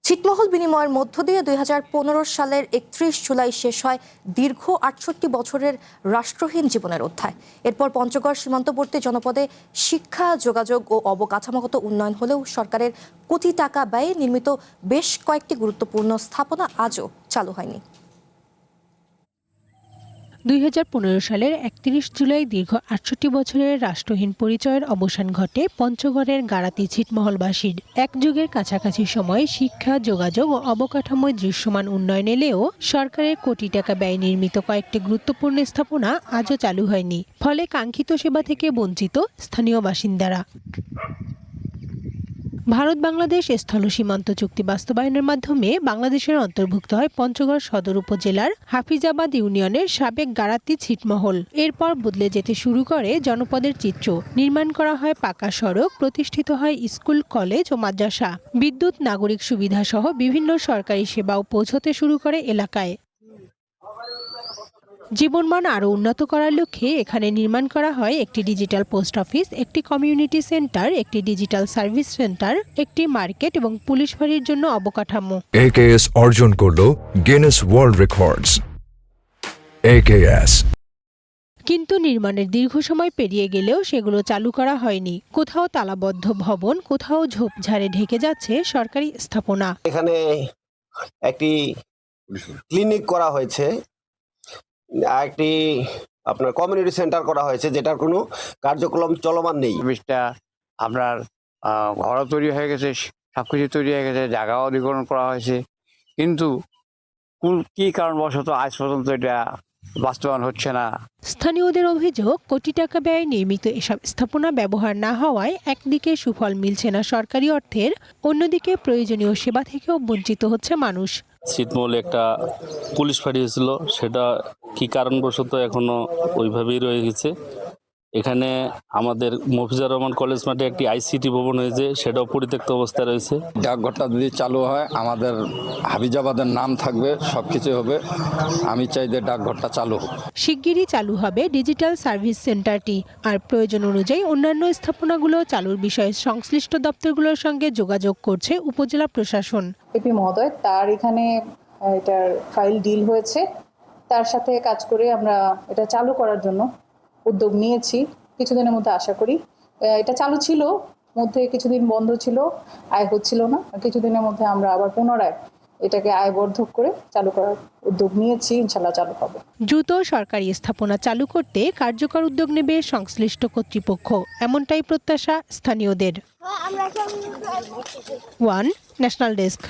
ছিটমহল বিনিময়ের মধ্য দিয়ে 2015 সালের 31 জুলাই শেষ হয় দীর্ঘ 68 বছরের রাষ্ট্রহীন জীবনের অধ্যায়। এরপর পঞ্চগড় সীমান্তবর্তী জনপদে শিক্ষা, যোগাযোগ ও অবকাঠামোগত উন্নয়ন হলেও সরকারের কোটি টাকা ব্যয়ে নির্মিত বেশ কয়েকটি গুরুত্বপূর্ণ স্থাপনা আজও চালু হয়নি। 2015 সালের 31 জুলাই দীর্ঘ 68 বছরের রাষ্ট্রহীন পরিচয়ের অবসান ঘটে পঞ্চগড়ের গাড়াতি ছিটমহলবাসীর। এক যুগের কাছাকাছি সময়ে শিক্ষা, যোগাযোগ ও অবকাঠামোয় দৃশ্যমান উন্নয়ন এলেও সরকারের কোটি টাকা ব্যয়ে নির্মিত কয়েকটি গুরুত্বপূর্ণ স্থাপনা আজও চালু হয়নি। ফলে কাঙ্ক্ষিত সেবা থেকে বঞ্চিত স্থানীয় বাসিন্দারা। ভারত বাংলাদেশ স্থল সীমান্ত চুক্তি বাস্তবায়নের মাধ্যমে বাংলাদেশের অন্তর্ভুক্ত হয় পঞ্চগড় সদর উপজেলার হাফিজাবাদ ইউনিয়নের সাবেক গাড়াতি ছিটমহল। এরপর বদলে যেতে শুরু করে জনপদের চিত্র। নির্মাণ করা হয় পাকা সড়ক, প্রতিষ্ঠিত হয় স্কুল, কলেজ ও মাদ্রাসা। বিদ্যুৎ, নাগরিক সুবিধা সহ বিভিন্ন সরকারি সেবাও পৌঁছতে শুরু করে এলাকায়। জীবনমান আরও উন্নত করার লক্ষ্যে এখানে নির্মাণ করা হয় একটি ডিজিটাল পোস্ট অফিস, একটি কমিউনিটি সেন্টার, একটি ডিজিটাল সার্ভিস সেন্টার, একটি মার্কেট এবং পুলিশ ফাঁড়ির জন্য অবকাঠামো। AKS অর্জন করল গিনেস ওয়ার্ল্ড রেকর্ডস। AKS কিন্তু নির্মাণের দীর্ঘ সময় পেরিয়ে গেলেও সেগুলো চালু করা হয়নি। কোথাও তালাবদ্ধ ভবন, কোথাও ঝোপঝাড়ে ঢেকে যাচ্ছে সরকারি স্থাপনা। এখানে একটি ক্লিনিক করা হয়েছে, একটি আপনার কমিউনিটি সেন্টার করা হয়েছে, যেটার কোনো কার্যক্রম চলমান নেই। অফিসটা আপনার ঘরও তৈরি হয়ে গেছে, সবকিছু তৈরি হয়ে গেছে, জায়গাও অধিগ্রহণ করা হয়েছে, কিন্তু কি কারণবশত আজ পর্যন্ত এটা বাস্তবায়ন হচ্ছে না। স্থানীয়দের অভিযোগ, কোটি টাকা ব্যয়ে নির্মিত এসব স্থাপনা ব্যবহার না হওয়ায় একদিকে সুফল মিলছে না সরকারি অর্থের, অন্যদিকে প্রয়োজনীয় সেবা থেকেও বঞ্চিত হচ্ছে মানুষ। ছিটমহলে একটা পুলিশ ফাঁড়ি হয়েছিল, সেটা কি কারণবশত এখনো ওইভাবেই রয়ে গেছে। এখানে আমাদের মফিজুর রহমান কলেজ মাঠে একটি আইসিটি ভবন হয়েছে, সেটাও পরিত্যক্ত অবস্থায় রয়েছে। ডাকঘরটা যদি চালু হয় আমাদের হাফিজাবাদের নাম থাকবে, সবকিছু হবে। আমি চাই যে ডাকঘরটা চালু হোক। শিগগিরই চালু হবে ডিজিটাল সার্ভিস সেন্টারটি। আর প্রয়োজন অনুযায়ী অন্যান্য স্থাপনাগুলো চালুর বিষয়ে সংশ্লিষ্ট দপ্তরগুলোর সঙ্গে যোগাযোগ করছে উপজেলা প্রশাসন। এপি মহোদয় তার এখানে এটার ফাইল ডিল হয়েছে, তার সাথে কাজ করে আমরা এটা চালু করার জন্য উদ্যোগ নিয়েছি। কিছুদিনের মধ্যে আশা করি এটা চালু ছিল, মধ্যে কিছুদিন বন্ধ ছিল, আয় হচ্ছিল না। কিছুদিনের মধ্যে আমরা আবার পুনরায় এটাকে আয়বর্ধক করে চালু করার উদ্যোগ নিয়েছি, ইনশাল্লাহ চালু হবে। দ্রুত সরকারি স্থাপনা চালু করতে কার্যকর উদ্যোগ নেবে সংশ্লিষ্ট কর্তৃপক্ষ, এমনটাই প্রত্যাশা স্থানীয়দের। One national desk.